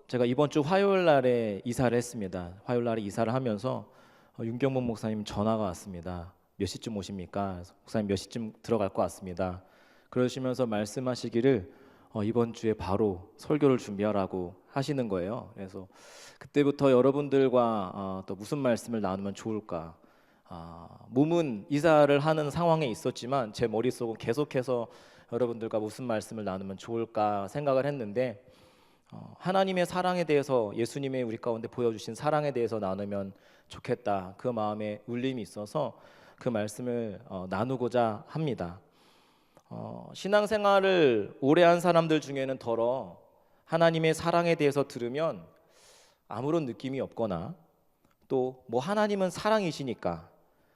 제가 이번 주 화요일 날에 이사를 했습니다. 화요일 날에 이사를 하면서 윤경문 목사님 전화가 왔습니다. 몇 시쯤 오십니까? 그래서 목사님 몇 시쯤 들어갈 것 같습니다. 그러시면서 말씀하시기를 이번 주에 바로 설교를 준비하라고 하시는 거예요. 그래서 그때부터 여러분들과 또 무슨 말씀을 나누면 좋을까? 몸은 이사를 하는 상황에 있었지만 제 머릿속은 계속해서 여러분들과 무슨 말씀을 나누면 좋을까 생각을 했는데 하나님의 사랑에 대해서, 예수님의 우리 가운데 보여주신 사랑에 대해서 나누면 좋겠다, 그 마음에 울림이 있어서 그 말씀을 나누고자 합니다. 신앙생활을 오래 한 사람들 중에는 더러 하나님의 사랑에 대해서 들으면 아무런 느낌이 없거나, 또 뭐 하나님은 사랑이시니까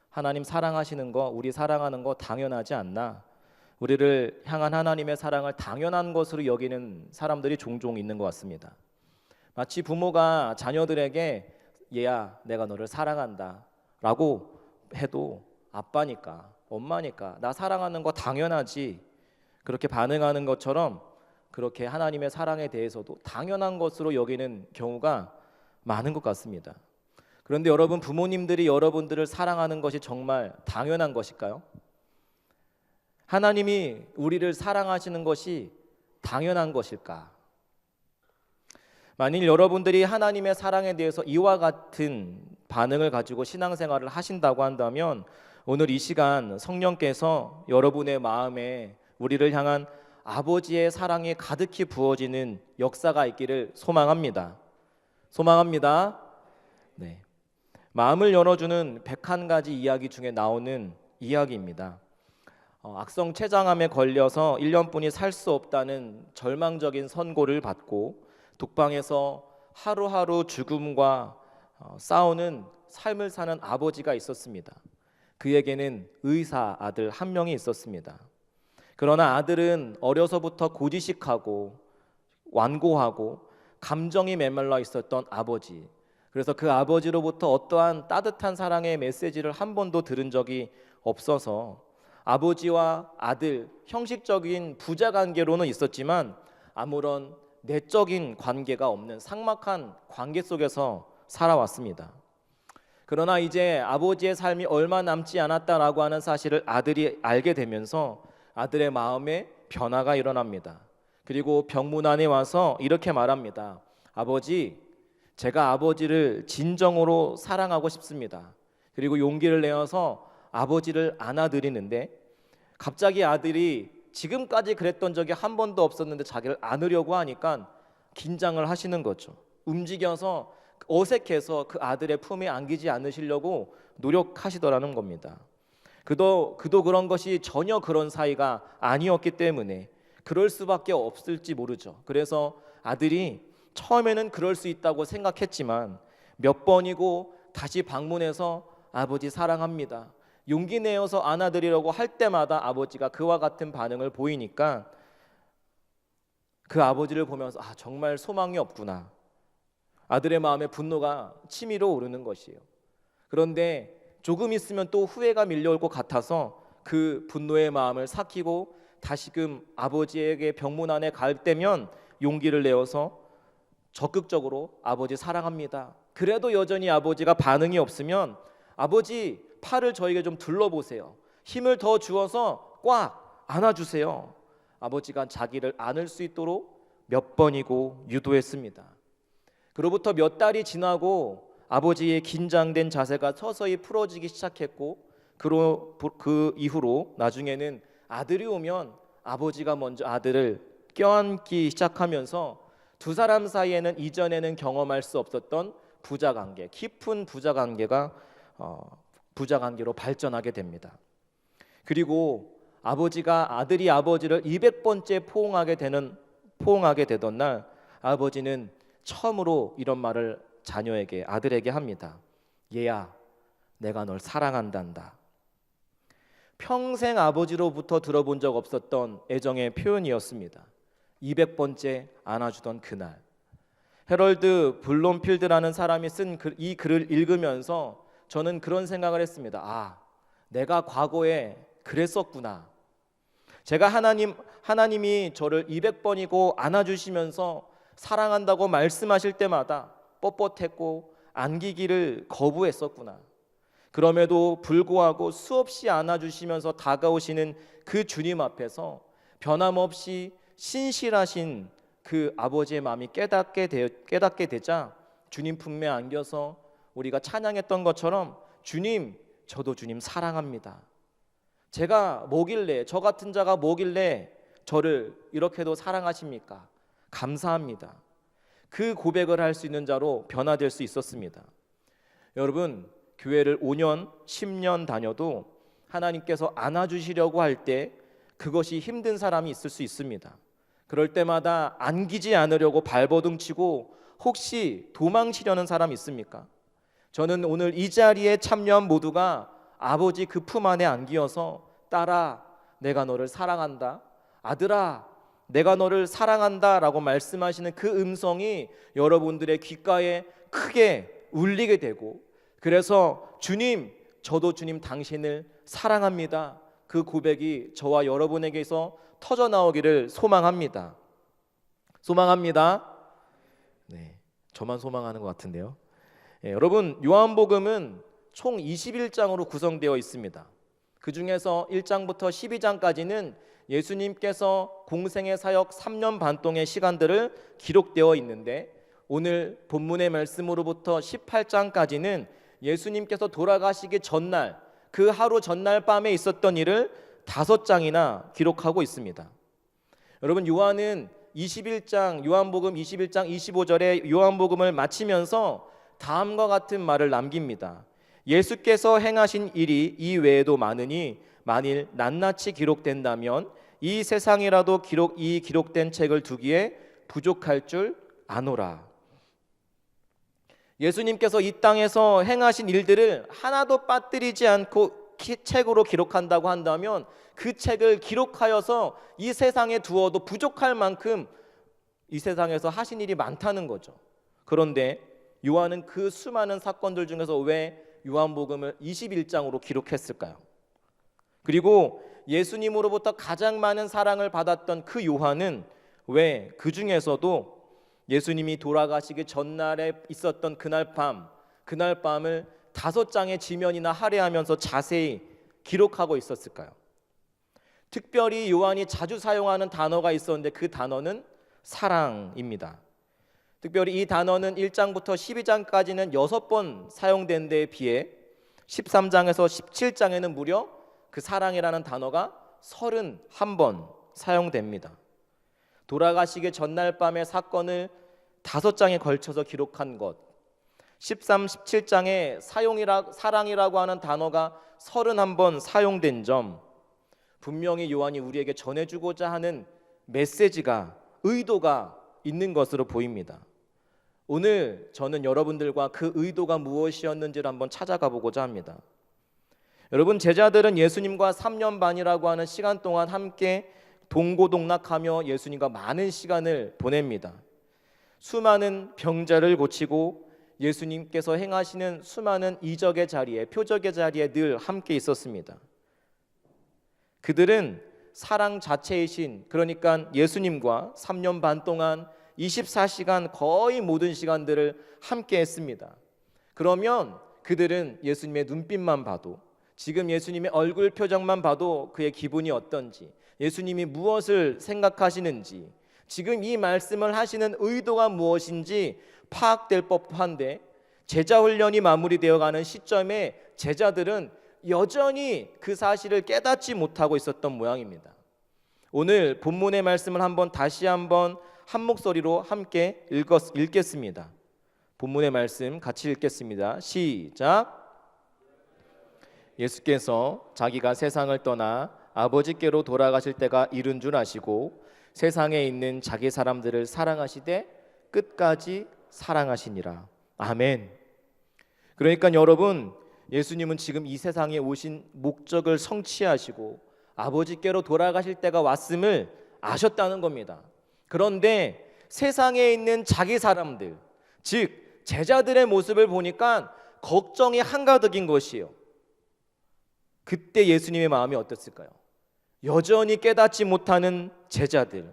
하나님 사랑하시는 거, 우리 사랑하는 거 당연하지 않나, 우리를 향한 하나님의 사랑을 당연한 것으로 여기는 사람들이 종종 있는 것 같습니다. 마치 부모가 자녀들에게 얘야 내가 너를 사랑한다 라고 해도 아빠니까 엄마니까 나 사랑하는 거 당연하지, 그렇게 반응하는 것처럼 그렇게 하나님의 사랑에 대해서도 당연한 것으로 여기는 경우가 많은 것 같습니다. 그런데 여러분, 부모님들이 여러분들을 사랑하는 것이 정말 당연한 것일까요? 하나님이 우리를 사랑하시는 것이 당연한 것일까? 만일 여러분들이 하나님의 사랑에 대해서 이와 같은 반응을 가지고 신앙생활을 하신다고 한다면 오늘 이 시간 성령께서 여러분의 마음에 우리를 향한 아버지의 사랑이 가득히 부어지는 역사가 있기를 소망합니다. 소망합니다. 네. 마음을 열어주는 101가지 이야기 중에 나오는 이야기입니다. 악성 췌장암에 걸려서 1년뿐이 살 수 없다는 절망적인 선고를 받고 독방에서 하루하루 죽음과 싸우는 삶을 사는 아버지가 있었습니다. 그에게는 의사 아들 한 명이 있었습니다. 그러나 아들은 어려서부터 고지식하고 완고하고 감정이 메말라 있었던 아버지, 그래서 그 아버지로부터 어떠한 따뜻한 사랑의 메시지를 한 번도 들은 적이 없어서 아버지와 아들, 형식적인 부자 관계로는 있었지만 아무런 내적인 관계가 없는 삭막한 관계 속에서 살아왔습니다. 그러나 이제 아버지의 삶이 얼마 남지 않았다라고 하는 사실을 아들이 알게 되면서 아들의 마음에 변화가 일어납니다. 그리고 병문안에 와서 이렇게 말합니다. 아버지, 제가 아버지를 진정으로 사랑하고 싶습니다. 그리고 용기를 내어서 아버지를 안아드리는데 갑자기 아들이 지금까지 그랬던 적이 한 번도 없었는데 자기를 안으려고 하니까 긴장을 하시는 거죠. 움직여서 어색해서 그 아들의 품에 안기지 않으시려고 노력하시더라는 겁니다. 그도 그런 것이 전혀 그런 사이가 아니었기 때문에 그럴 수밖에 없을지 모르죠. 그래서 아들이 처음에는 그럴 수 있다고 생각했지만 몇 번이고 다시 방문해서 아버지 사랑합니다, 용기 내어서 안아드리려고 할 때마다 아버지가 그와 같은 반응을 보이니까 그 아버지를 보면서 정말 소망이 없구나, 아들의 마음에 분노가 치밀어 오르는 것이에요. 그런데 조금 있으면 또 후회가 밀려올 것 같아서 그 분노의 마음을 삭히고 다시금 아버지에게 병문안에 갈 때면 용기를 내어서 적극적으로 아버지 사랑합니다. 그래도 여전히 아버지가 반응이 없으면 아버지 팔을 저에게 좀 둘러보세요, 힘을 더 주어서 꽉 안아주세요. 아버지가 자기를 안을 수 있도록 몇 번이고 유도했습니다. 그로부터 몇 달이 지나고 아버지의 긴장된 자세가 서서히 풀어지기 시작했고 그 이후로 나중에는 아들이 오면 아버지가 먼저 아들을 껴안기 시작하면서 두 사람 사이에는 이전에는 경험할 수 없었던 부자관계, 깊은 부자관계가 부자관계로 발전하게 됩니다. 그리고 아들이 아버지를 200번째 포옹하게 되던 날 아버지는 처음으로 이런 말을 아들에게 합니다. 얘야, 내가 널 사랑한단다. 평생 아버지로부터 들어본 적 없었던 애정의 표현이었습니다. 200번째 안아주던 그날, 헤럴드 블롬필드라는 사람이 쓴 이 글을 읽으면서 저는 그런 생각을 했습니다. 내가 과거에 그랬었구나. 제가 하나님이 저를 200번이고 안아주시면서 사랑한다고 말씀하실 때마다 뻣뻣했고 안기기를 거부했었구나. 그럼에도 불구하고 수없이 안아주시면서 다가오시는 그 주님 앞에서 변함없이 신실하신 그 아버지의 마음이 깨닫게 되자 주님 품에 안겨서 우리가 찬양했던 것처럼 주님, 저도 주님 사랑합니다. 제가 뭐길래, 저 같은 자가 뭐길래 저를 이렇게도 사랑하십니까? 감사합니다. 그 고백을 할 수 있는 자로 변화될 수 있었습니다. 여러분, 교회를 5년, 10년 다녀도 하나님께서 안아주시려고 할 때 그것이 힘든 사람이 있을 수 있습니다. 그럴 때마다 안기지 않으려고 발버둥치고 혹시 도망치려는 사람 있습니까? 저는 오늘 이 자리에 참여한 모두가 아버지 그 품 안에 안기어서 딸아, 내가 너를 사랑한다. 아들아, 내가 너를 사랑한다 라고 말씀하시는 그 음성이 여러분들의 귓가에 크게 울리게 되고, 그래서 주님, 저도 주님 당신을 사랑합니다. 그 고백이 저와 여러분에게서 터져 나오기를 소망합니다. 소망합니다. 네, 저만 소망하는 것 같은데요. 여러분, 요한복음은 총 21장으로 구성되어 있습니다. 그 중에서 1장부터 12장까지는 예수님께서 공생의 사역 3년 반 동의 시간들을 기록되어 있는데, 오늘 본문의 말씀으로부터 18장까지는 예수님께서 돌아가시기 전날, 그 하루 전날 밤에 있었던 일을 5장이나 기록하고 있습니다. 여러분, 요한복음 21장 25절에 요한복음을 마치면서 다음과 같은 말을 남깁니다. 예수께서 행하신 일이 이 외에도 많으니 만일 낱낱이 기록된다면 이 세상이라도 이 기록된 책을 두기에 부족할 줄 아노라. 예수님께서 이 땅에서 행하신 일들을 하나도 빠뜨리지 않고 책으로 기록한다고 한다면 그 책을 기록하여서 이 세상에 두어도 부족할 만큼 이 세상에서 하신 일이 많다는 거죠. 그런데 요한은 그 수많은 사건들 중에서 왜 요한복음을 21장으로 기록했을까요? 그리고 예수님으로부터 가장 많은 사랑을 받았던 그 요한은 왜 그 중에서도 예수님이 돌아가시기 전날에 있었던 그날 밤을 5장의 지면이나 할애하면서 자세히 기록하고 있었을까요? 특별히 요한이 자주 사용하는 단어가 있었는데 그 단어는 사랑입니다. 특별히 이 단어는 1장부터 12장까지는 6번 사용된 데에 비해 13장에서 17장에는 무려 그 사랑이라는 단어가 31번 사용됩니다. 돌아가시기 전날 밤의 사건을 5장에 걸쳐서 기록한 것, 13, 17장에 사랑이라고 하는 단어가 31번 사용된 점, 분명히 요한이 우리에게 전해주고자 하는 메시지가, 의도가 있는 것으로 보입니다. 오늘 저는 여러분들과 그 의도가 무엇이었는지를 한번 찾아가 보고자 합니다. 여러분, 제자들은 예수님과 3년 반이라고 하는 시간 동안 함께 동고동락하며 예수님과 많은 시간을 보냅니다. 수많은 병자를 고치고 예수님께서 행하시는 수많은 이적의 자리에, 표적의 자리에 늘 함께 있었습니다. 그들은 사랑 자체이신, 그러니까 예수님과 3년 반 동안 24시간 거의 모든 시간들을 함께 했습니다. 그러면 그들은 예수님의 눈빛만 봐도, 지금 예수님의 얼굴 표정만 봐도 그의 기분이 어떤지, 예수님이 무엇을 생각하시는지, 지금 이 말씀을 하시는 의도가 무엇인지 파악될 법한데, 제자 훈련이 마무리되어 가는 시점에 제자들은 여전히 그 사실을 깨닫지 못하고 있었던 모양입니다. 오늘 본문의 말씀을 다시 한번 한 목소리로 함께 읽겠습니다. 본문의 말씀 같이 읽겠습니다. 시작. 예수께서 자기가 세상을 떠나 아버지께로 돌아가실 때가 이른 줄 아시고 세상에 있는 자기 사람들을 사랑하시되 끝까지 사랑하시니라. 아멘. 그러니까 여러분, 예수님은 지금 이 세상에 오신 목적을 성취하시고 아버지께로 돌아가실 때가 왔음을 아셨다는 겁니다. 그런데 세상에 있는 자기 사람들, 즉 제자들의 모습을 보니까 걱정이 한가득인 것이에요. 그때 예수님의 마음이 어땠을까요? 여전히 깨닫지 못하는 제자들,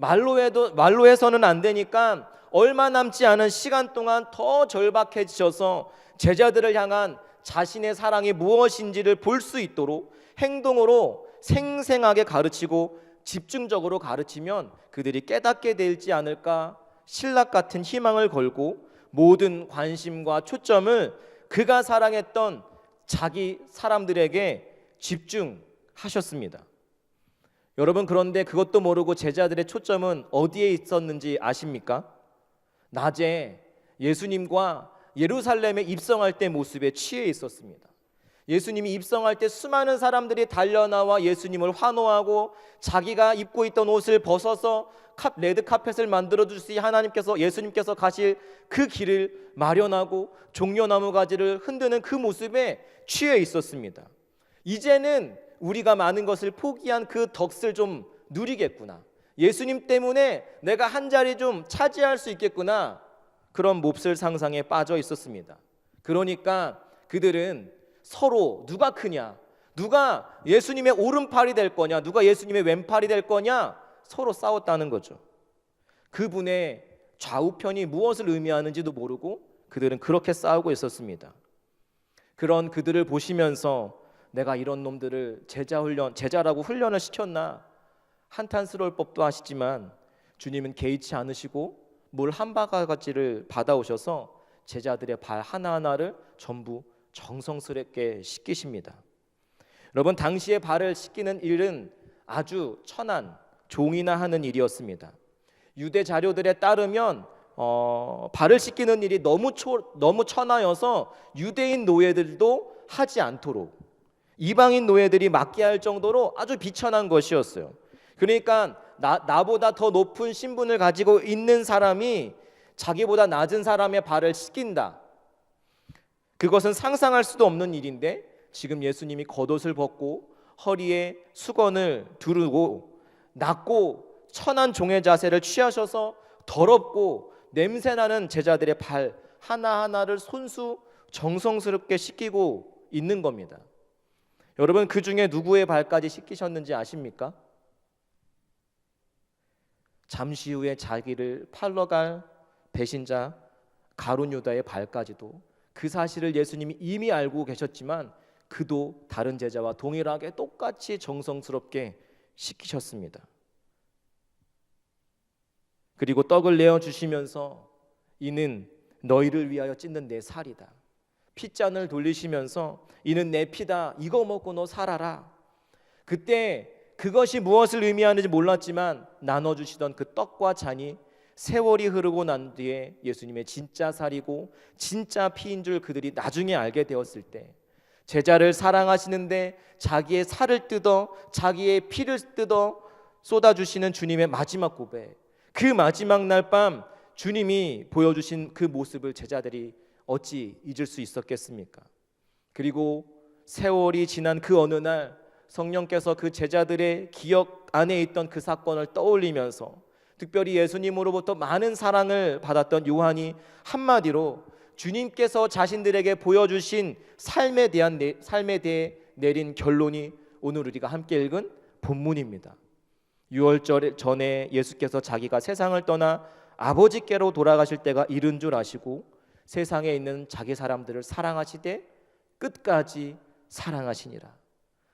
말로 해서는 안 되니까 얼마 남지 않은 시간 동안 더 절박해지셔서 제자들을 향한 자신의 사랑이 무엇인지를 볼 수 있도록 행동으로 생생하게 가르치고 집중적으로 가르치면 그들이 깨닫게 되지 않을까, 신락 같은 희망을 걸고 모든 관심과 초점을 그가 사랑했던 자기 사람들에게 집중하셨습니다. 여러분, 그런데 그것도 모르고 제자들의 초점은 어디에 있었는지 아십니까? 낮에 예수님과 예루살렘에 입성할 때 모습에 취해 있었습니다. 예수님이 입성할 때 수많은 사람들이 달려나와 예수님을 환호하고 자기가 입고 있던 옷을 벗어서 레드 카펫을 만들어 주시 하나님께서 예수님께서 가실 그 길을 마련하고 종려나무 가지를 흔드는 그 모습에 취해 있었습니다. 이제는 우리가 많은 것을 포기한 그 덕을 좀 누리겠구나, 예수님 때문에 내가 한 자리 좀 차지할 수 있겠구나, 그런 몹쓸 상상에 빠져 있었습니다. 그러니까 그들은 서로 누가 크냐, 누가 예수님의 오른팔이 될 거냐, 누가 예수님의 왼팔이 될 거냐, 서로 싸웠다는 거죠. 그분의 좌우편이 무엇을 의미하는지도 모르고 그들은 그렇게 싸우고 있었습니다. 그런 그들을 보시면서 내가 이런 놈들을 제자라고 훈련을 시켰나 한탄스러울 법도 하시지만, 주님은 개의치 않으시고 물 한 바가지를 받아오셔서 제자들의 발 하나하나를 전부 정성스럽게 씻기십니다. 여러분, 당시에 발을 씻기는 일은 아주 천한, 종이나 하는 일이었습니다. 유대 자료들에 따르면 발을 씻기는 일이 너무 천하여서 유대인 노예들도 하지 않도록 이방인 노예들이 맡게 할 정도로 아주 비천한 것이었어요. 그러니까 나보다 더 높은 신분을 가지고 있는 사람이 자기보다 낮은 사람의 발을 씻긴다, 그것은 상상할 수도 없는 일인데, 지금 예수님이 겉옷을 벗고 허리에 수건을 두르고 낮고 천한 종의 자세를 취하셔서 더럽고 냄새나는 제자들의 발 하나하나를 손수 정성스럽게 씻기고 있는 겁니다. 여러분, 그 중에 누구의 발까지 씻기셨는지 아십니까? 잠시 후에 자기를 팔러 갈 배신자 가룟 유다의 발까지도, 그 사실을 예수님이 이미 알고 계셨지만 그도 다른 제자와 동일하게 똑같이 정성스럽게 씻기셨습니다. 그리고 떡을 내어주시면서 이는 너희를 위하여 찢는 내 살이다, 핏잔을 돌리시면서 이는 내 피다, 이거 먹고 너 살아라. 그때 그것이 무엇을 의미하는지 몰랐지만 나눠주시던 그 떡과 잔이 세월이 흐르고 난 뒤에 예수님의 진짜 살이고 진짜 피인 줄 그들이 나중에 알게 되었을 때, 제자를 사랑하시는데 자기의 살을 뜯어 자기의 피를 뜯어 쏟아주시는 주님의 마지막 고백, 그 마지막 날 밤 주님이 보여주신 그 모습을 제자들이 어찌 잊을 수 있었겠습니까? 그리고 세월이 지난 그 어느 날 성령께서 그 제자들의 기억 안에 있던 그 사건을 떠올리면서 특별히 예수님으로부터 많은 사랑을 받았던 요한이 한마디로 주님께서 자신들에게 보여주신 삶에 대해 내린 결론이 오늘 우리가 함께 읽은 본문입니다. 유월절 전에 예수께서 자기가 세상을 떠나 아버지께로 돌아가실 때가 이른 줄 아시고 세상에 있는 자기 사람들을 사랑하시되 끝까지 사랑하시니라.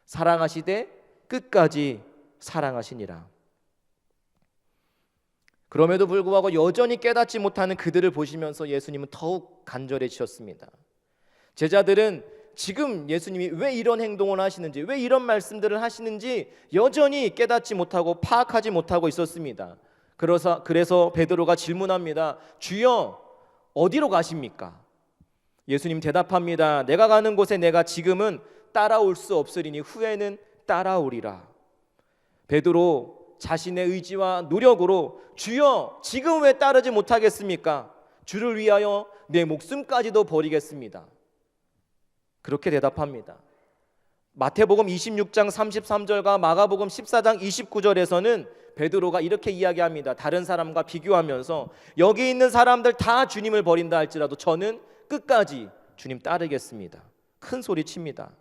사랑하시되 끝까지 사랑하시니라. 그럼에도 불구하고 여전히 깨닫지 못하는 그들을 보시면서 예수님은 더욱 간절해지셨습니다. 제자들은 지금 예수님이 왜 이런 행동을 하시는지, 왜 이런 말씀들을 하시는지 여전히 깨닫지 못하고 파악하지 못하고 있었습니다. 그래서 베드로가 질문합니다. 주여, 어디로 가십니까? 예수님 대답합니다. 내가 가는 곳에 내가 지금은 따라올 수 없으리니 후에는 따라오리라. 베드로 자신의 의지와 노력으로 주여, 지금 왜 따르지 못하겠습니까? 주를 위하여 내 목숨까지도 버리겠습니다. 그렇게 대답합니다. 마태복음 26장 33절과 마가복음 14장 29절에서는 베드로가 이렇게 이야기합니다. 다른 사람과 비교하면서 여기 있는 사람들 다 주님을 버린다 할지라도 저는 끝까지 주님 따르겠습니다. 큰 소리 칩니다.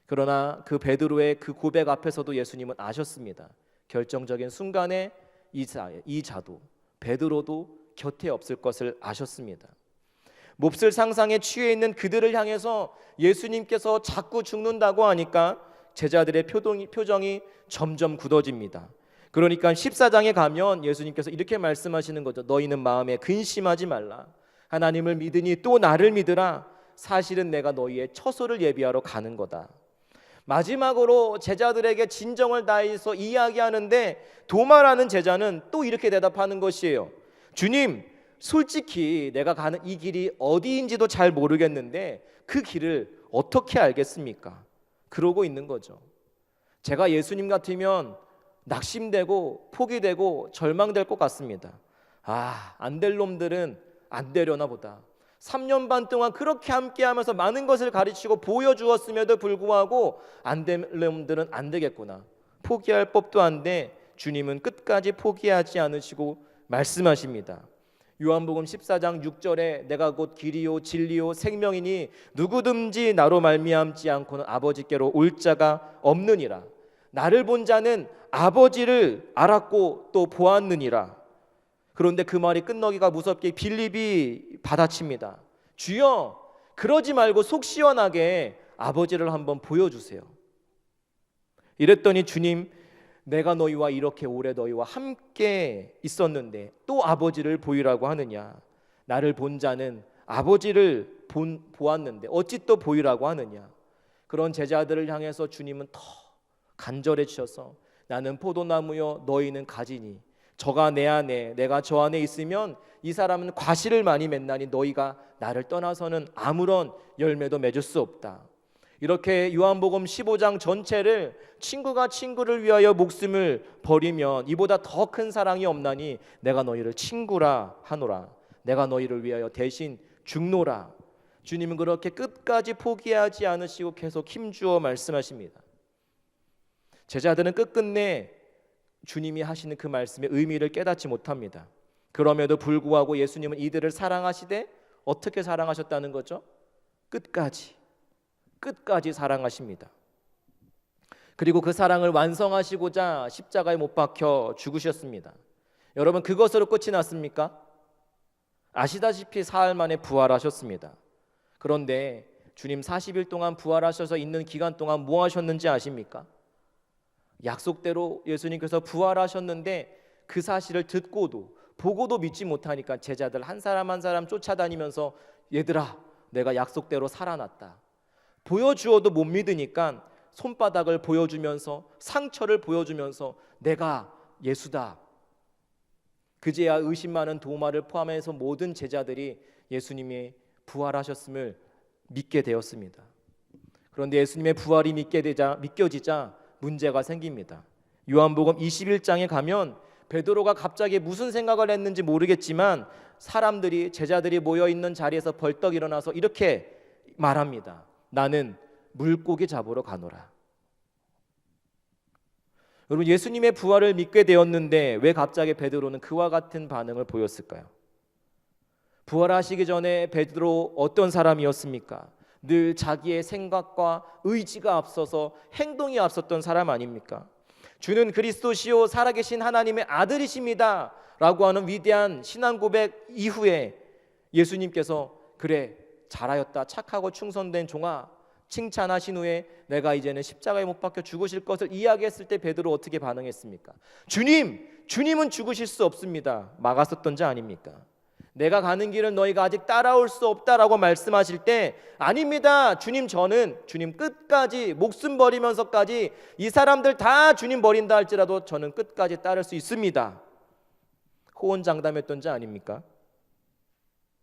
그러나 그 베드로의 그 고백 앞에서도 예수님은 아셨습니다. 결정적인 순간에 이 자도 베드로도 곁에 없을 것을 아셨습니다. 몹쓸 상상에 취해 있는 그들을 향해서 예수님께서 자꾸 죽는다고 하니까 제자들의 표정이 점점 굳어집니다. 그러니까 14장에 가면 예수님께서 이렇게 말씀하시는 거죠. 너희는 마음에 근심하지 말라. 하나님을 믿으니 또 나를 믿으라. 사실은 내가 너희의 처소를 예비하러 가는 거다. 마지막으로 제자들에게 진정을 다해서 이야기하는데 도마라는 제자는 또 이렇게 대답하는 것이에요. 주님, 솔직히 내가 가는 이 길이 어디인지도 잘 모르겠는데 그 길을 어떻게 알겠습니까? 그러고 있는 거죠. 제가 예수님 같으면 낙심되고 포기되고 절망될 것 같습니다. 안 될 놈들은 안 되려나 보다. 3년 반 동안 그렇게 함께하면서 많은 것을 가르치고 보여주었음에도 불구하고 안 될 놈들은 안 되겠구나. 포기할 법도 한데 주님은 끝까지 포기하지 않으시고 말씀하십니다. 요한복음 14장 6절에 내가 곧 길이요 진리요 생명이니 누구든지 나로 말미암지 않고는 아버지께로 올 자가 없느니라. 나를 본 자는 아버지를 알았고 또 보았느니라. 그런데 그 말이 끝너기가 무섭게 빌립이 받아칩니다. 주여, 그러지 말고 속 시원하게 아버지를 한번 보여주세요. 이랬더니 주님, 내가 너희와 이렇게 오래 너희와 함께 있었는데 또 아버지를 보이라고 하느냐. 나를 본 자는 아버지를 보았는데 어찌 또 보이라고 하느냐. 그런 제자들을 향해서 주님은 더 간절해지셔서 나는 포도나무요 너희는 가지니 저가 내 안에 내가 저 안에 있으면 이 사람은 과실을 많이 맺나니 너희가 나를 떠나서는 아무런 열매도 맺을 수 없다. 이렇게 요한복음 15장 전체를 친구가 친구를 위하여 목숨을 버리면 이보다 더 큰 사랑이 없나니 내가 너희를 친구라 하노라. 내가 너희를 위하여 대신 죽노라. 주님은 그렇게 끝까지 포기하지 않으시고 계속 힘주어 말씀하십니다. 제자들은 끝끝내 주님이 하시는 그 말씀의 의미를 깨닫지 못합니다. 그럼에도 불구하고 예수님은 이들을 사랑하시되 어떻게 사랑하셨다는 거죠? 끝까지 사랑하십니다. 그리고 그 사랑을 완성하시고자 십자가에 못 박혀 죽으셨습니다. 여러분, 그것으로 끝이 났습니까? 아시다시피 사흘 만에 부활하셨습니다. 그런데 주님 40일 동안 부활하셔서 있는 기간 동안 뭐 하셨는지 아십니까? 약속대로 예수님께서 부활하셨는데 그 사실을 듣고도 보고도 믿지 못하니까 제자들 한 사람 한 사람 쫓아다니면서 얘들아, 내가 약속대로 살아났다. 보여주어도 못 믿으니까 손바닥을 보여주면서 상처를 보여주면서 내가 예수다. 그제야 의심 많은 도마를 포함해서 모든 제자들이 예수님이 부활하셨음을 믿게 되었습니다. 그런데 예수님의 부활이 믿겨지자 문제가 생깁니다. 요한복음 21장에 가면 베드로가 갑자기 무슨 생각을 했는지 모르겠지만 제자들이 모여있는 자리에서 벌떡 일어나서 이렇게 말합니다. 나는 물고기 잡으러 가노라. 여러분, 예수님의 부활을 믿게 되었는데 왜 갑자기 베드로는 그와 같은 반응을 보였을까요? 부활하시기 전에 베드로 어떤 사람이었습니까? 늘 자기의 생각과 의지가 앞서서 행동이 앞섰던 사람 아닙니까? 주는 그리스도시요 살아계신 하나님의 아들이십니다 라고 하는 위대한 신앙 고백 이후에 예수님께서 그래 잘하였다 착하고 충성된 종아 칭찬하신 후에 내가 이제는 십자가에 못 박혀 죽으실 것을 이야기했을 때 베드로 어떻게 반응했습니까? 주님은 죽으실 수 없습니다. 막았었던 자 아닙니까? 내가 가는 길은 너희가 아직 따라올 수 없다라고 말씀하실 때 아닙니다. 주님 끝까지 목숨 버리면서까지 이 사람들 다 주님 버린다 할지라도 저는 끝까지 따를 수 있습니다. 호언장담했던 자 아닙니까?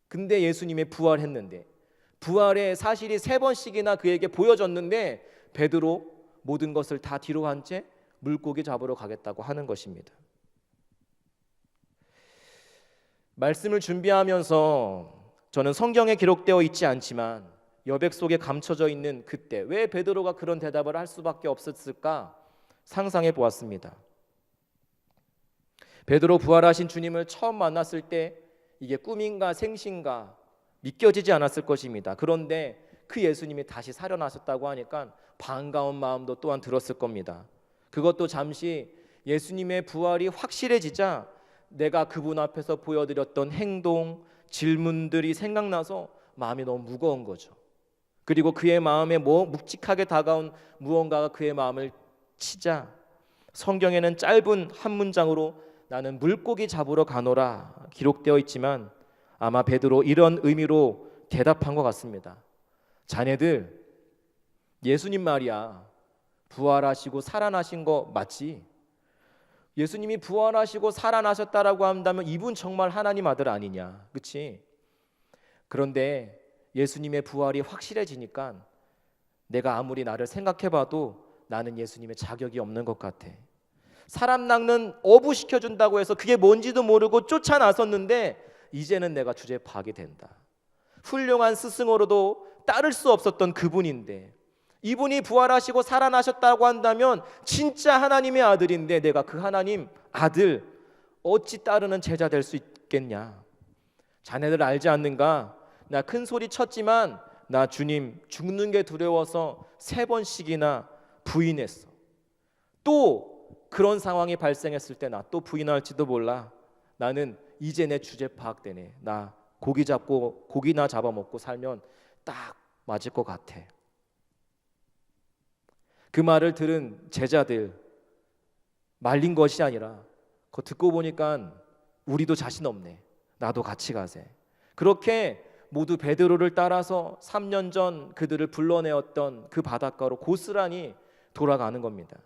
근데 예수님의 부활했는데 부활의 사실이 3번씩이나 그에게 보여졌는데 베드로 모든 것을 다 뒤로 한 채 물고기 잡으러 가겠다고 하는 것입니다. 말씀을 준비하면서 저는 성경에 기록되어 있지 않지만 여백 속에 감춰져 있는 그때 왜 베드로가 그런 대답을 할 수밖에 없었을까 상상해 보았습니다. 베드로 부활하신 주님을 처음 만났을 때 이게 꿈인가 생신가 믿겨지지 않았을 것입니다. 그런데 그 예수님이 다시 살아나셨다고 하니까 반가운 마음도 또한 들었을 겁니다. 그것도 잠시 예수님의 부활이 확실해지자 내가 그분 앞에서 보여드렸던 행동, 질문들이 생각나서 마음이 너무 무거운 거죠. 그리고 그의 마음에 묵직하게 다가온 무언가가 그의 마음을 치자 성경에는 짧은 한 문장으로 나는 물고기 잡으러 가노라 기록되어 있지만 아마 베드로 이런 의미로 대답한 것 같습니다. 자네들 예수님 말이야 부활하시고 살아나신 거 맞지? 예수님이 부활하시고 살아나셨다라고 한다면 이분 정말 하나님 아들 아니냐, 그렇지? 그런데 예수님의 부활이 확실해지니까 내가 아무리 나를 생각해봐도 나는 예수님의 자격이 없는 것 같아. 사람 낚는 어부 시켜준다고 해서 그게 뭔지도 모르고 쫓아 나섰는데 이제는 내가 주제 파악이 된다. 훌륭한 스승으로도 따를 수 없었던 그분인데 이분이 부활하시고 살아나셨다고 한다면 진짜 하나님의 아들인데 내가 그 하나님 아들 어찌 따르는 제자 될 수 있겠냐. 자네들 알지 않는가? 나 큰 소리 쳤지만 나 주님 죽는 게 두려워서 3번씩이나 부인했어. 또 그런 상황이 발생했을 때 나 또 부인할지도 몰라. 나는 이제 내 주제 파악되네. 나 고기 잡고 고기나 잡아먹고 살면 딱 맞을 것 같아. 그 말을 들은 제자들 말린 것이 아니라 그거 듣고 보니까 우리도 자신 없네. 나도 같이 가세. 그렇게 모두 베드로를 따라서 3년 전 그들을 불러내었던 그 바닷가로 고스란히 돌아가는 겁니다.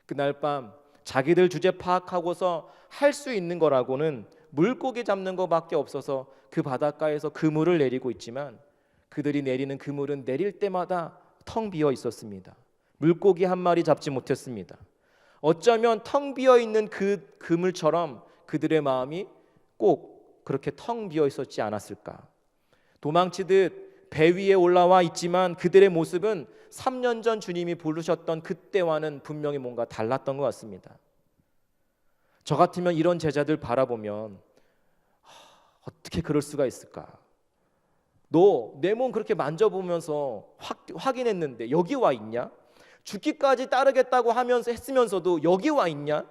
그날 밤 자기들 주제 파악하고서 할 수 있는 거라고는 물고기 잡는 것밖에 없어서 그 바닷가에서 그물을 내리고 있지만 그들이 내리는 그물은 내릴 때마다 텅 비어 있었습니다. 물고기 한 마리 잡지 못했습니다. 어쩌면 텅 비어 있는 그 그물처럼 그들의 마음이 꼭 그렇게 텅 비어 있었지 않았을까. 도망치듯 배 위에 올라와 있지만 그들의 모습은 3년 전 주님이 부르셨던 그때와는 분명히 뭔가 달랐던 것 같습니다. 저 같으면 이런 제자들 바라보면 어떻게 그럴 수가 있을까? 너 내 몸 그렇게 만져보면서 확인했는데 여기 와 있냐? 죽기까지 따르겠다고 하면서 했으면서도 여기 와 있냐?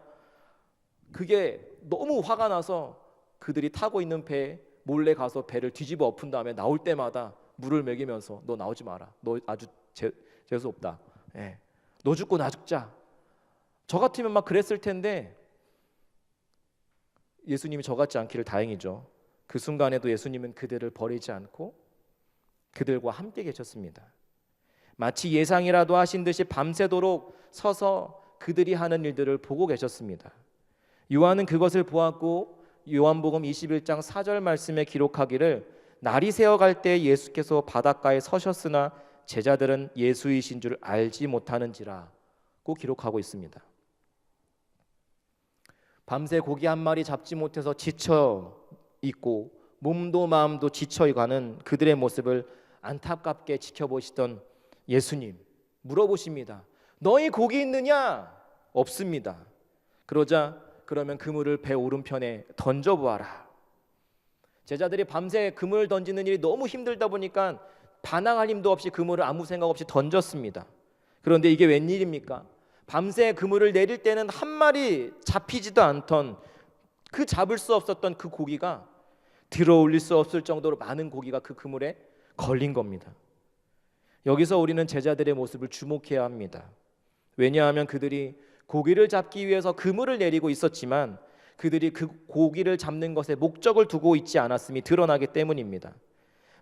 그게 너무 화가 나서 그들이 타고 있는 배에 몰래 가서 배를 뒤집어 엎은 다음에 나올 때마다 물을 먹이면서 너 나오지 마라. 너 아주 재수 없다. 예. 너 죽고 나 죽자. 저 같으면 막 그랬을 텐데 예수님이 저 같지 않기를 다행이죠. 그 순간에도 예수님은 그들을 버리지 않고 그들과 함께 계셨습니다. 마치 예상이라도 하신 듯이 밤새도록 서서 그들이 하는 일들을 보고 계셨습니다. 요한은 그것을 보았고 요한복음 21장 4절 말씀에 기록하기를 날이 새어갈 때 예수께서 바닷가에 서셨으나 제자들은 예수이신 줄 알지 못하는지라고 기록하고 있습니다. 밤새 고기 한 마리 잡지 못해서 지쳐 있고 몸도 마음도 지쳐 가는 그들의 모습을 안타깝게 지켜보시던 예수님 물어보십니다. 너희 고기 있느냐? 없습니다. 그러자 그러면 그물을 배 오른편에 던져보아라. 제자들이 밤새 그물을 던지는 일이 너무 힘들다 보니까 반항할 힘도 없이 그물을 아무 생각 없이 던졌습니다. 그런데 이게 웬일입니까? 밤새 그물을 내릴 때는 한 마리 잡히지도 않던 그 잡을 수 없었던 그 고기가 들어 올릴 수 없을 정도로 많은 고기가 그 그물에 걸린 겁니다. 여기서 우리는 제자들의 모습을 주목해야 합니다. 왜냐하면 그들이 고기를 잡기 위해서 그물을 내리고 있었지만 그들이 그 고기를 잡는 것에 목적을 두고 있지 않았음이 드러나기 때문입니다.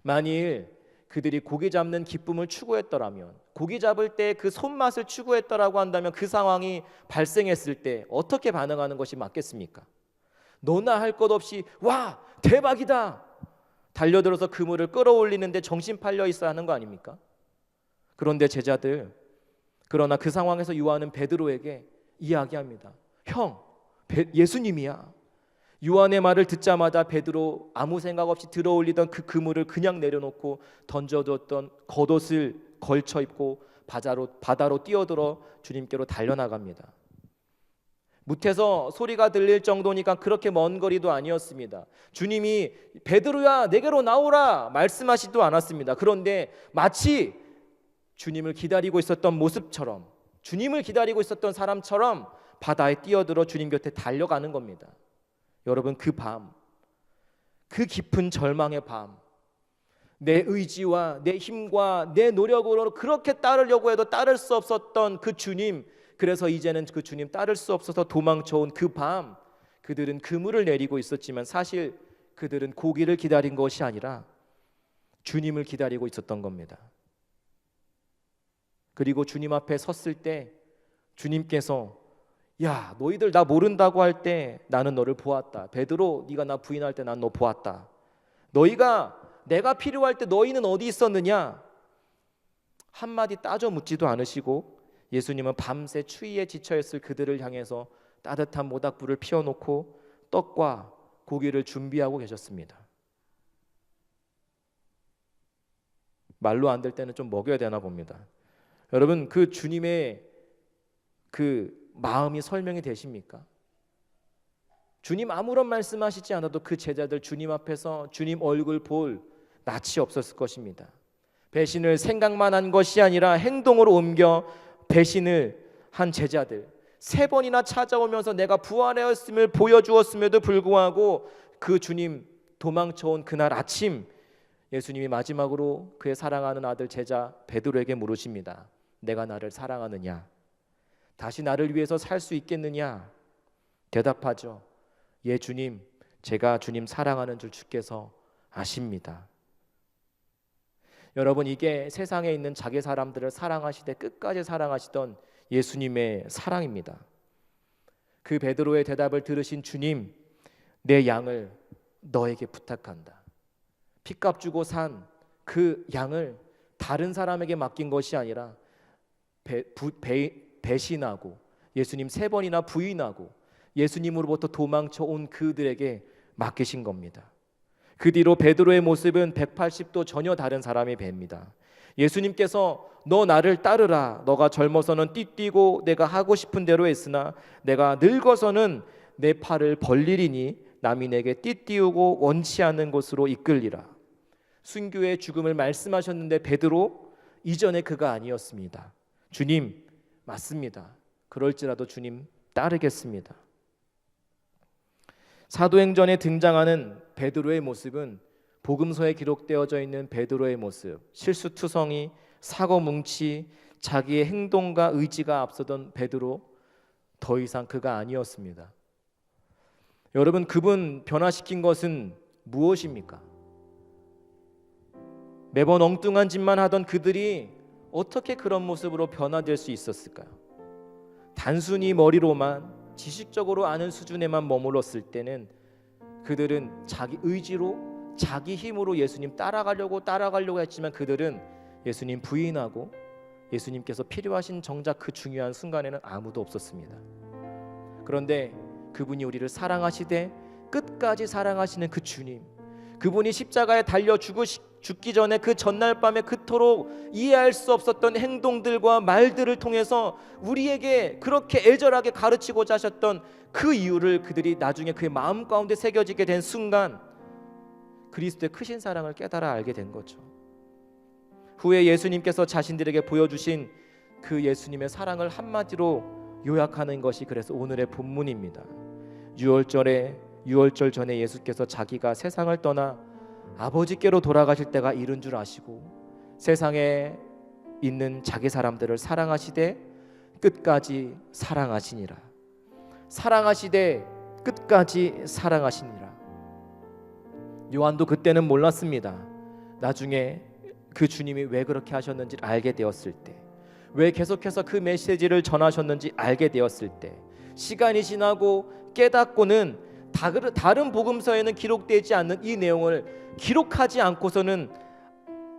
만일 그들이 고기 잡는 기쁨을 추구했더라면, 고기 잡을 때 그 손맛을 추구했더라고 한다면 그 상황이 발생했을 때 어떻게 반응하는 것이 맞겠습니까? 너나 할 것 없이 와 대박이다 달려들어서 그물을 끌어올리는데 정신 팔려 있어야 하는 거 아닙니까? 그런데 제자들, 그러나 그 상황에서 요한은 베드로에게 이야기합니다. 형, 예수님이야. 요한의 말을 듣자마자 베드로 아무 생각 없이 들어올리던 그 그물을 그냥 내려놓고 던져두었던 겉옷을 걸쳐 입고 바다로 뛰어들어 주님께로 달려나갑니다. 무태서 소리가 들릴 정도니까 그렇게 먼 거리도 아니었습니다. 주님이 베드로야 내게로 나오라 말씀하시지도 않았습니다. 그런데 마치 주님을 기다리고 있었던 모습처럼, 주님을 기다리고 있었던 사람처럼 바다에 뛰어들어 주님 곁에 달려가는 겁니다. 여러분, 그 밤, 그 깊은 절망의 밤, 내 의지와 내 힘과 내 노력으로 그렇게 따르려고 해도 따를 수 없었던 그 주님, 그래서 이제는 그 주님 따를 수 없어서 도망쳐온 그 밤, 그들은 그물을 내리고 있었지만 사실 그들은 고기를 기다린 것이 아니라 주님을 기다리고 있었던 겁니다. 그리고 주님 앞에 섰을 때 주님께서 야, 너희들 나 모른다고 할 때 나는 너를 보았다. 베드로, 네가 나 부인할 때 난 너 보았다. 너희가 내가 필요할 때 너희는 어디 있었느냐? 한마디 따져 묻지도 않으시고 예수님은 밤새 추위에 지쳐 있을 그들을 향해서 따뜻한 모닥불을 피워놓고 떡과 고기를 준비하고 계셨습니다. 말로 안 될 때는 좀 먹여야 되나 봅니다. 여러분, 그 주님의 그 마음이 설명이 되십니까? 주님 아무런 말씀하시지 않아도 그 제자들 주님 앞에서 주님 얼굴 볼 낯이 없었을 것입니다. 배신을 생각만 한 것이 아니라 행동으로 옮겨 배신을 한 제자들, 3번이나 찾아오면서 내가 부활하였음을 보여주었음에도 불구하고 그 주님 도망쳐온 그날 아침, 예수님이 마지막으로 그의 사랑하는 아들 제자 베드로에게 물으십니다. 내가 나를 사랑하느냐? 다시 나를 위해서 살 수 있겠느냐? 대답하죠. 예, 주님, 제가 주님 사랑하는 줄 주께서 아십니다. 여러분, 이게 세상에 있는 자기 사람들을 사랑하시되 끝까지 사랑하시던 예수님의 사랑입니다. 그 베드로의 대답을 들으신 주님, 내 양을 너에게 부탁한다. 핏값 주고 산 그 양을 다른 사람에게 맡긴 것이 아니라 배신하고 예수님 3번이나 부인하고 예수님으로부터 도망쳐 온 그들에게 맡기신 겁니다. 그 뒤로 베드로의 모습은 180도 전혀 다른 사람이 뵙니다. 예수님께서 너 나를 따르라. 너가 젊어서는 띠뛰고 내가 하고 싶은 대로 했으나 내가 늙어서는 내 팔을 벌리리니 남이 내게 띠띠우고 원치 않는 곳으로 이끌리라. 순교의 죽음을 말씀하셨는데 베드로 이전에 그가 아니었습니다. 주님, 맞습니다. 그럴지라도 주님 따르겠습니다. 사도행전에 등장하는 베드로의 모습은 복음서에 기록되어져 있는 베드로의 모습, 실수투성이, 사고뭉치, 자기의 행동과 의지가 앞서던 베드로, 더 이상 그가 아니었습니다. 여러분, 그분 변화시킨 것은 무엇입니까? 매번 엉뚱한 짓만 하던 그들이 어떻게 그런 모습으로 변화될 수 있었을까요? 단순히 머리로만 지식적으로 아는 수준에만 머물렀을 때는 그들은 자기 의지로 자기 힘으로 예수님 따라가려고 했지만 그들은 예수님 부인하고 예수님께서 필요하신 정작 그 중요한 순간에는 아무도 없었습니다. 그런데 그분이 우리를 사랑하시되 끝까지 사랑하시는 그 주님, 그분이 십자가에 달려 죽기 전에 그 전날 밤에 그토록 이해할 수 없었던 행동들과 말들을 통해서 우리에게 그렇게 애절하게 가르치고자 하셨던 그 이유를 그들이 나중에 그의 마음 가운데 새겨지게 된 순간 그리스도의 크신 사랑을 깨달아 알게 된 거죠. 후에 예수님께서 자신들에게 보여주신 그 예수님의 사랑을 한마디로 요약하는 것이 그래서 오늘의 본문입니다. 유월절 전에 예수께서 자기가 세상을 떠나 아버지께로 돌아가실 때가 이른 줄 아시고 세상에 있는 자기 사람들을 사랑하시되 끝까지 사랑하시니라. 사랑하시되 끝까지 사랑하시니라. 요한도 그때는 몰랐습니다. 나중에 그 주님이 왜 그렇게 하셨는지 알게 되었을 때, 왜 계속해서 그 메시지를 전하셨는지 알게 되었을 때, 시간이 지나고 깨닫고는 다른 복음서에는 기록되지 않는 이 내용을 기록하지 않고서는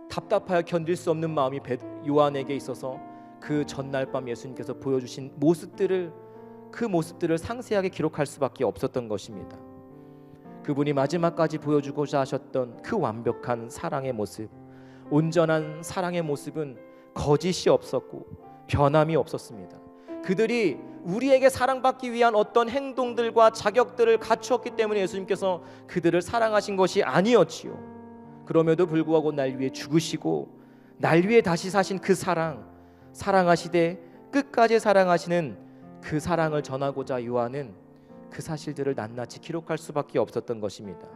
답답하여 견딜 수 없는 마음이 요한에게 있어서 그 전날 밤 예수님께서 보여주신 그 모습들을 상세하게 기록할 수밖에 없었던 것입니다. 그분이 마지막까지 보여주고자 하셨던 그 완벽한 사랑의 모습, 온전한 사랑의 모습은 거짓이 없었고 변함이 없었습니다. 그들이 우리에게 사랑받기 위한 어떤 행동들과 자격들을 갖추었기 때문에 예수님께서 그들을 사랑하신 것이 아니었지요. 그럼에도 불구하고 날 위해 죽으시고 날 위해 다시 사신 그 사랑하시되 끝까지 사랑하시는 그 사랑을 전하고자 요한은 그 사실들을 낱낱이 기록할 수밖에 없었던 것입니다.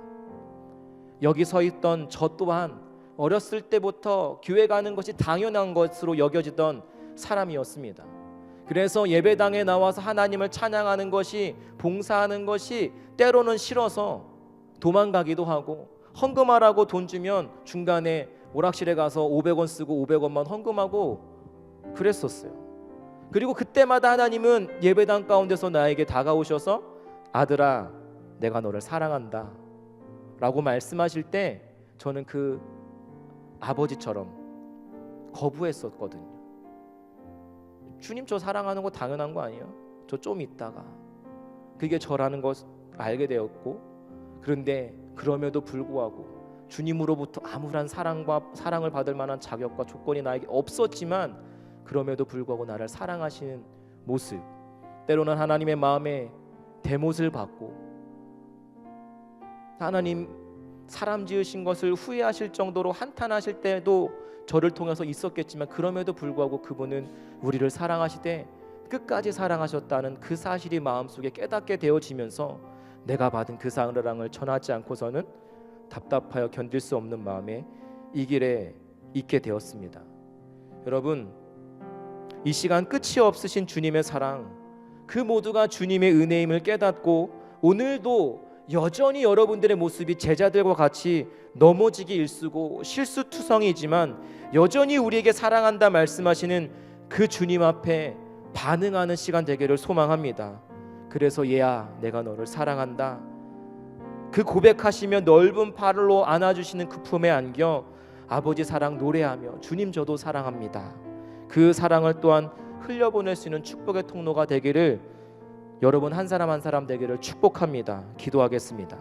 여기 서 있던 저 또한 어렸을 때부터 교회 가는 것이 당연한 것으로 여겨지던 사람이었습니다. 그래서 예배당에 나와서 하나님을 찬양하는 것이, 봉사하는 것이 때로는 싫어서 도망가기도 하고, 헌금하라고 돈 주면 중간에 오락실에 가서 500원 쓰고 500원만 헌금하고 그랬었어요. 그리고 그때마다 하나님은 예배당 가운데서 나에게 다가오셔서 아들아, 내가 너를 사랑한다 라고 말씀하실 때 저는 그 아버지처럼 거부했었거든요. 주님, 저 사랑하는 거 당연한 거 아니에요? 저 좀 있다가. 그게 저라는 것 알게 되었고, 그런데 그럼에도 불구하고 주님으로부터 아무런 사랑을 받을 만한 자격과 조건이 나에게 없었지만, 그럼에도 불구하고 나를 사랑하시는 모습, 때로는 하나님의 마음에 대못을 받고 하나님 사람 지으신 것을 후회하실 정도로 한탄하실 때도 저를 통해서 있었겠지만, 그럼에도 불구하고 그분은 우리를 사랑하시되 끝까지 사랑하셨다는 그 사실이 마음속에 깨닫게 되어지면서 내가 받은 그 사랑을 전하지 않고서는 답답하여 견딜 수 없는 마음에 이 길에 있게 되었습니다. 여러분, 이 시간 끝이 없으신 주님의 사랑, 그 모두가 주님의 은혜임을 깨닫고 오늘도 여전히 여러분들의 모습이 제자들과 같이 넘어지기 일쑤고 실수투성이지만 여전히 우리에게 사랑한다 말씀하시는 그 주님 앞에 반응하는 시간 되기를 소망합니다. 그래서 얘야, 내가 너를 사랑한다, 그 고백하시며 넓은 팔로 안아주시는 그 품에 안겨 아버지 사랑 노래하며 주님 저도 사랑합니다, 그 사랑을 또한 흘려보낼 수 있는 축복의 통로가 되기를, 여러분 한 사람 한 사람 되기를 축복합니다. 기도하겠습니다.